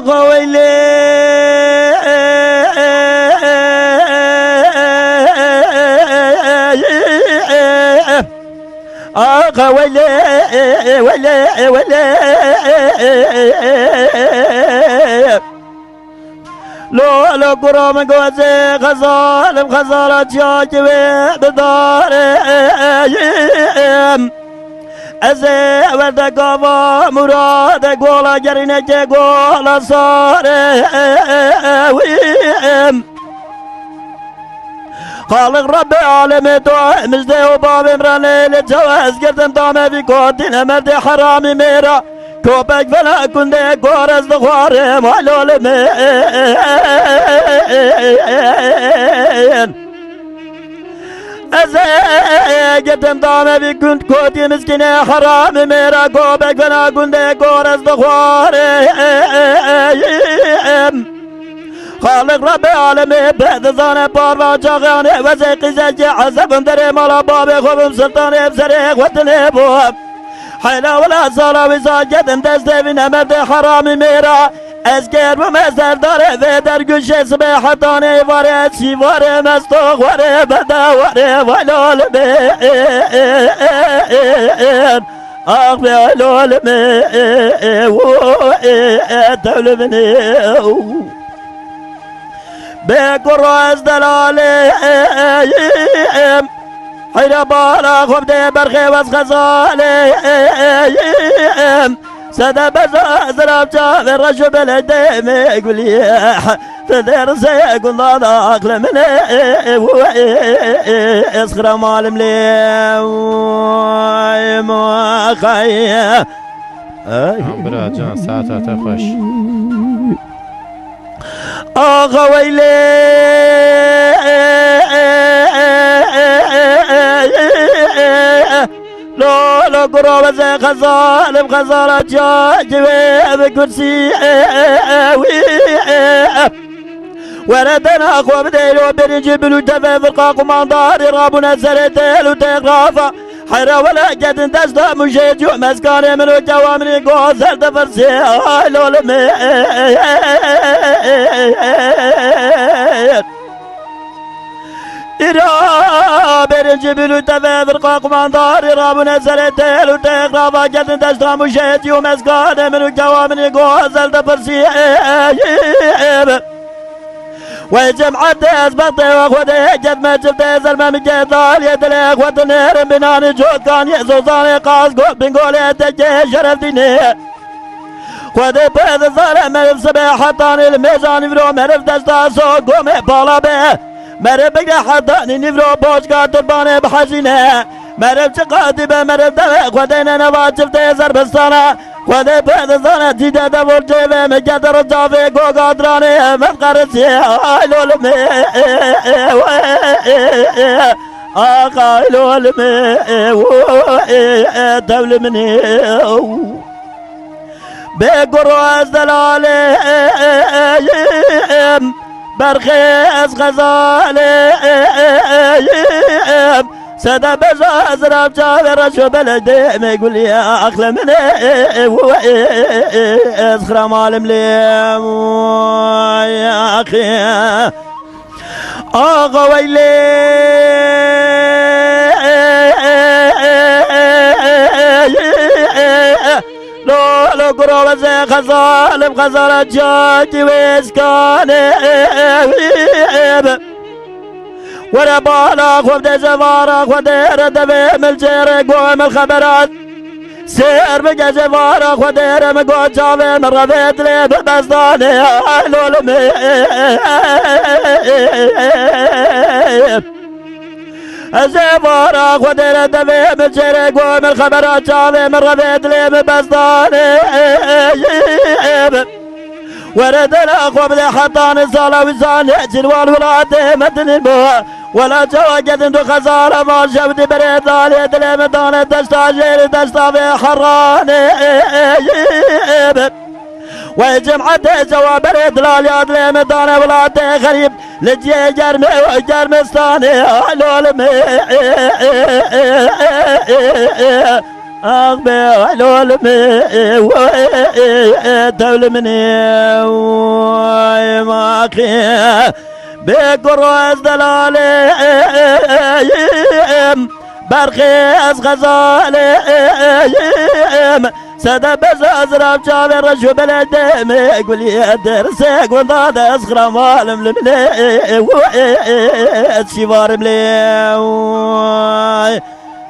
آقا ویلی آقا ویلی ویلی ویلی لو قرام قوزي غزال بغزالة جاجي بدارم ازي ورد قابا مراد قولا جرينك قولا صارم خالق رب عالم دعاء مجدي وباب امراني للجواز قردم دامي في كوتين مردي حرامي ميرا كوبك فلا كنت كورس دخواري معلول مين ازاي قدم دامي في كنت كوتي مسكيني حرامي ميرا كوبك فلا كنت كورس دخواري خالق رب العالمين بعد زاني بارفا جاغاني وزيقي زجي عزب دري مالا بابي خوبم سلطاني بسريق وطني بواب حيلا ولا زالا وزاجد دستي في نمرد حرامي ميرا اسكر بمزر داري في درقش سبيح داني واري سيواري مستوغ واري بدا واري ويلول مين اخبي ويلول مين دول مني بقراز دلالي حيلا بالا خبدي برخي واسخزالي سدا بزا زراب جاب الرجل بالدم يقول لي تدير سيقول لا اقل مني اسخر مال ملي ما خي برا جان ساعتها تخش آقا ویلی لو قروب زي خزال بخزالة جاجوي بكرسي وردنا أخوة بديلو بريجي بلو تفي فرقاق ومنظاري رابنا سريتيل وتغرافة حيرا ولا جد دستا مشيت يوم مسكاني منو جوامني قوزر تفرسي هايلو لمين إرا بريجي بلو تفي فرقاق ومنظاري رابنا سريتيل وتغرافة جد دستا مشيت يوم مسكاني منو جوامني قوزر تفرسي وجمعة أزبطي وأخوتي جد ما جبتي زلمة من جدال يدلي أخوة نير بناني جود كان يزوزاني قاس بنقول يتجي شرف ديني خودي بيض الظالم مرف سبيح حطاني الميزان يفرو مرف دستا سوق قومي بالا بيه مرف بقى حطاني نفرو بوش قاتل باني بحزينه مرف شقاتي به مرف دمي خودينا نبات شفتي زربستانا خودي بيض الظالم تيدا دفور جيبه مجد رجافي قو قادراني مفقرسي هايلو لمي آقايلو لمي دول مني بقروز دلالي برخيز غزالي سدا بزا زراب جاوي رشو بلدي ما يقول لي اخلى مني اخرى مال مليم يا اخي اغا ويلي لو قروب زي خزال بخزالة جاجي ويسكاني ورا بالا خود زوارا خود ردبي ملجيري قوم الخبرات سير بقى زوارا خود رمقو جاوي من رفيت لي ببزداني لولو زوارا خود ردبي ملجيري قوم الخبرات جاوي من رفيت لي ببزداني ورد الأخوة بلي حطاني صالة وزاني جلوان ولا مدن الموه ولا جواجد اندو خزارة ما شفتي بريطاني دلي مداني دشتا جيري دشتا في حراني وجمعة جواب بريطلال يادلي مداني ولا غريب لجي جرمي وجرمستاني لولمي آخ بهلول تولمني ما خي بقروز دلالي برخيز غزالي سادا بزاز راب شابي رشو بلدم يقول يا درسك وانضاد اسخرا مالم لمني شبار ملي